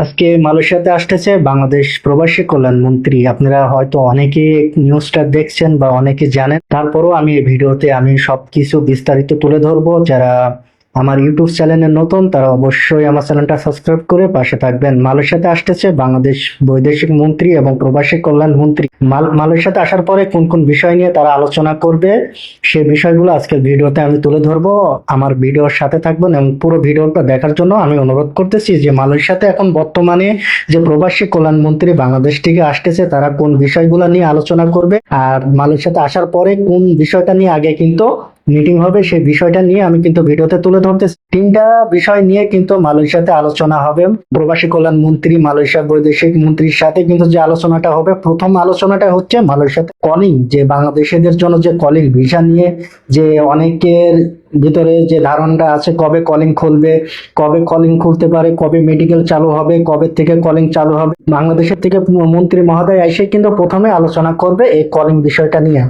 আজকে মালয়েশিয়াতে আসতেছে বাংলাদেশ প্রবাসী কল্যাণ মন্ত্রী। আপনারা হয়তো অনেকে নিউজটা দেখছেন বা অনেকে জানেন, তারপরও আমি এই ভিডিওতে আমি সবকিছু বিস্তারিত তুলে ধরবো। যারা আমার ইউটিউব চ্যানেলে নতুন তারা অবশ্যই আমার চ্যানেলটা সাবস্ক্রাইব করে পাশে থাকবেন। মালয়েশিয়াতে আসতেছে বাংলাদেশ বৈদেশিক মন্ত্রী এবং প্রবাসী কল্যাণ মন্ত্রী। মালয়েশিয়াতে আসার পরে কোন কোন বিষয় নিয়ে তারা আলোচনা করবে সেই বিষয়গুলো আজকের ভিডিওতে আমি তুলে ধরবো। আমার ভিডিওর সাথে থাকবেন এবং পুরো ভিডিওটা দেখার জন্য আমি অনুরোধ করতেছি যে মালয়েশিয়াতে এখন বর্তমানে যে প্রবাসী কল্যাণ মন্ত্রী বাংলাদেশ থেকে আসতেছে তারা কোন বিষয়গুলো নিয়ে আলোচনা করবে, আর মালয়েশিয়াতে আসার পরে কোন বিষয়টা নিয়ে আগে কিন্তু মিটিং হবে সেই বিষয়টা নিয়ে আমি কিন্তু ভিডিওতে তুলে ধরতেছি। তিনটা বিষয় নিয়ে কিন্তু মালয়েশিয়াতে আলোচনা হবে। প্রবাসী কল্যাণ মন্ত্রী মালয়েশিয়ার বৈদেশিক মন্ত্রীর সাথে কিন্তু যে আলোচনাটা হবে, প্রথম আলোচনাটা হচ্ছে মালয়েশিয়াতে কলিং, যে বাংলাদেশিদের জন্য যে কলিং ভিসা নিয়ে যে অনেকের ভিতরে যে ধারণাটা আছে কবে কলিং খুলবে, কবে কলিং খুলতে পারে, কবে মেডিকেল চালু হবে, কবে থেকে কলিং চালু হবে, বাংলাদেশের থেকে মন্ত্রী মহোদয় এসে কিন্তু প্রথমে আলোচনা করবে এই কলিং বিষয়টা নিয়ে।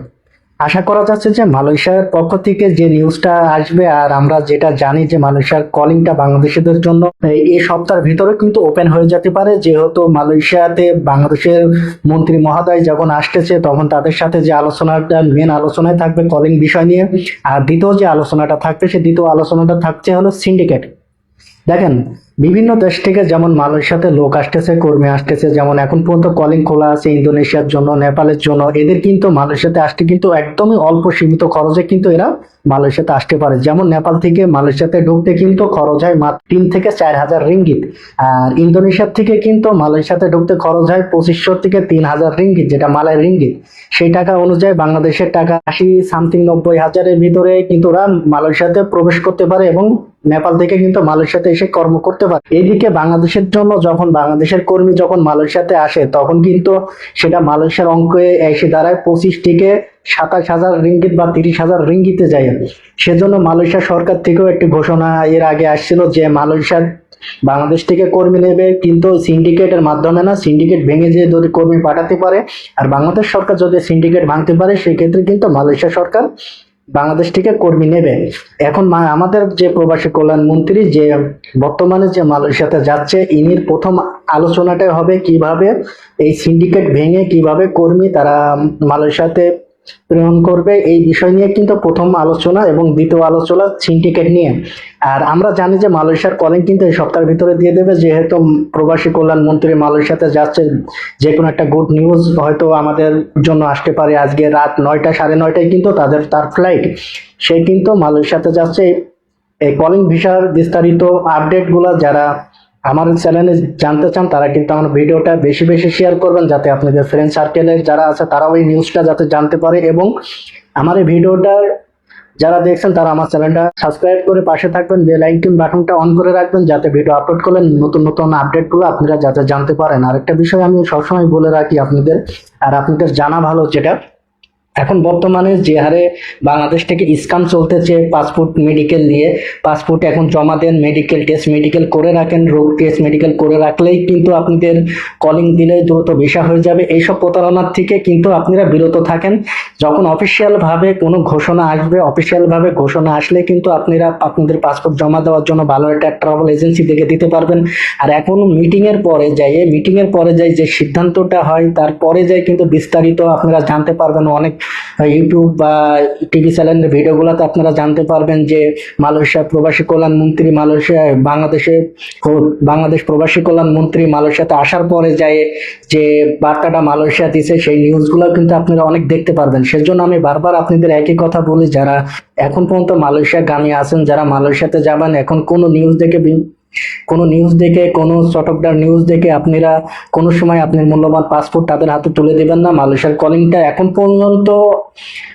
আশা করা যাচ্ছে যে মালয়েশিয়ার পক্ষ থেকে যে নিউজটা আসবে, আর আমরা যেটা জানি যে মালয়েশিয়ার কলিংটা বাংলাদেশিদের জন্য এই সপ্তাহের ভিতরে কিন্তু ওপেন হয়ে যেতে পারে, যেহেতু মালয়েশিয়াতে বাংলাদেশের মন্ত্রী মহোদয় যখন আসতেছে তখন তাদের সাথে যে আলোচনাটা মেন আলোচনায় থাকবে কলিং বিষয় নিয়ে। আর দ্বিতীয় যে আলোচনাটা থাকবে সে দ্বিতীয় আলোচনাটা থাকছে হলো সিন্ডিকেট। দেখেন, বিভিন্ন দেশ থেকে যেমন মালয়েশিয়াতে লোক আসতেছে, কর্মী আসতেছে, যেমন এখন পর্যন্ত কলিং খোলা আছে ইন্দোনেশিয়ার জন্য, নেপালের জন্য। এদের কিন্তু মালয়েশিয়াতে আসতে কিন্তু একদমই অল্প সীমিত খরচে কিন্তু এরা মালয়েশিয়াতে আসতে পারে। যেমন নেপাল থেকে মালয়েশিয়াতে ঢুকতে কিন্তু খরচ হয় মাত্র 3 থেকে 4 হাজার রিঙ্গিত, আর ইন্দোনেশিয়ার থেকে কিন্তু মালয়েশিয়াতে ঢুকতে খরচ হয় 2500 থেকে 3000 রিঙ্গিত, যেটা মালয় রিঙ্গিত। সেই টাকা অনুযায়ী বাংলাদেশের টাকা 80-90 হাজারের ভিতরে কিন্তু ওরা মালয়েশিয়াতে প্রবেশ করতে পারে এবং নেপাল থেকে কিন্তু মালয়েশিয়াতে এসে কর্ম করতে পারে। এইদিকে বাংলাদেশের জন্য যখন বাংলাদেশের কর্মী যখন মালয়েশিয়াতে আসে তখন কিন্তু সেটা মালয়েশিয়ার অঙ্কে এসে দাঁড়ায় 25 থেকে 27 হাজার রিঙ্গিত বা 30 হাজার রিঙ্গিতে যায়। সেজন্য মালয়েশিয়া সরকার থেকেও একটি ঘোষণা এর আগে আসছিল যে মালয়েশিয়ার বাংলাদেশ থেকে কর্মী নেবে, কিন্তু সিন্ডিকেটের মাধ্যমে না, সিন্ডিকেট ভেঙে যে যদি কর্মী পাঠাতে পারে আর বাংলাদেশ সরকার যদি সিন্ডিকেট ভাঙতে পারে সেক্ষেত্রে কিন্তু মালয়েশিয়া সরকার বাংলাদেশ থেকে কর্মী নেবে। এখন আমাদের যে প্রবাসী কল্যাণ মন্ত্রী যে বর্তমানে যে মালয়েশিয়াতে যাচ্ছে, ইনির প্রথম আলোচনাটাই হবে কিভাবে এই সিন্ডিকেট ভেঙে কিভাবে কর্মী তারা মালয়েশিয়াতে প্রেরণ করবে, এই বিষয় নিয়ে কিন্তু প্রথম আলোচনা এবং দ্বিতীয় আলোচনা সিন্ডিকেট নিয়ে। আর আমরা জানি যে মালয়েশিয়ার কলিং কিন্তু এই সপ্তাহের ভিতরে দিয়ে দেবে, যেহেতু প্রবাসী কল্যাণ মন্ত্রী মালয়েশিয়াতে যাচ্ছে। যে কোনো একটা গুড নিউজ হয়তো আমাদের জন্য আসতে পারে। আজকে রাত 9টা 9:30টায় কিন্তু তার ফ্লাইট, সে কিন্তু মালয়েশিয়াতে যাচ্ছে। এই কলিং ভিসার বিস্তারিত আপডেট গুলা যারা আমার চ্যানেলে জানতে চান তারা কিন্তু আমার ভিডিওটা বেশি বেশি শেয়ার করবেন, যাতে আপনাদের ফ্রেন্ড সার্কেলের যারা আছে তারাও এই নিউজটা যাতে জানতে পারে। এবং আমার এই ভিডিওটা যারা দেখছেন তারা আমার চ্যানেলটা সাবস্ক্রাইব করে পাশে থাকবেন, বেল আইকন বাটনটা অন করে রাখবেন, যাতে ভিডিও আপলোড করলে নতুন নতুন আপডেটগুলো আপনারা যাতে জানতে পারেন। আর একটা বিষয় আমি সবসময় বলে রাখি আপনাদের, আর আপনাদের জানা ভালো, যেটা এখন বর্তমানে যে হারে বাংলাদেশ থেকে স্ক্যাম চলতেছে পাসপোর্ট মেডিকেল নিয়ে, পাসপোর্ট এখন জমা দেন, মেডিকেল টেস্ট মেডিকেল করে রাখেন, রোগ টেস্ট মেডিকেল করে রাখলেই কিন্তু আপনাদের কলিং দিলে দ্রুত ভিসা হয়ে যাবে। এইসব প্রতারণার থেকে কিন্তু আপনারা বিরত থাকেন। যখন অফিসিয়াল ভাবে কোনো ঘোষণা আসবে, অফিসিয়াল ভাবে ঘোষণা আসলে কিন্তু আপনারা আপনাদের পাসপোর্ট জমা দেওয়ার জন্য ভালো একটা ট্রাভেল এজেন্সি থেকে দিতে পারবেন। আর এখন মিটিং এর পরে যাই যে সিদ্ধান্তটা হয় তারপরে যাই কিন্তু বিস্তারিত আপনারা জানতে পারবেন। অনেক ইউটিউব বা টিভি চ্যানেলের ভিডিওগুলোতে আপনারা জানতে পারবেন যে মালয়েশিয়া প্রবাসী কল্যাণ মন্ত্রী বাংলাদেশ প্রবাসী কল্যাণ মন্ত্রী মালয়েশিয়াতে আসার পরে যায় যে বার্তাটা মালয়েশিয়া দিছে, সেই নিউজগুলো কিন্তু আপনারা অনেক দেখতে পারবেন। সেজন্য আমি বারবার আপনাদের একই কথা বলি, যারা এখন পর্যন্ত মালয়েশিয়া গামী আছেন, যারা মালয়েশিয়াতে যাবেন, এখন কোনো চটকদার নিউজ দেখে আপনারা কোনো সময় আপনার মূল্যবান পাসপোর্ট তাদের হাতে তুলে দেবেন না। মালয়েশিয়ার কলিংটা এখন পর্যন্ত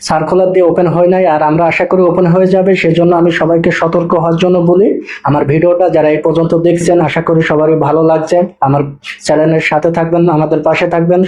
সার্কুলার দিয়ে ওপেন হয় নাই, আর আমরা আশা করি ওপেন হয়ে যাবে। সেজন্য আমি সবাইকে সতর্ক হওয়ার জন্য বলি। আমার ভিডিওটা যারা এই পর্যন্ত দেখছেন আশা করি সবারই ভালো লাগছে। আমার চ্যানেলের সাথে থাকবেন, আমাদের পাশে থাকবেন।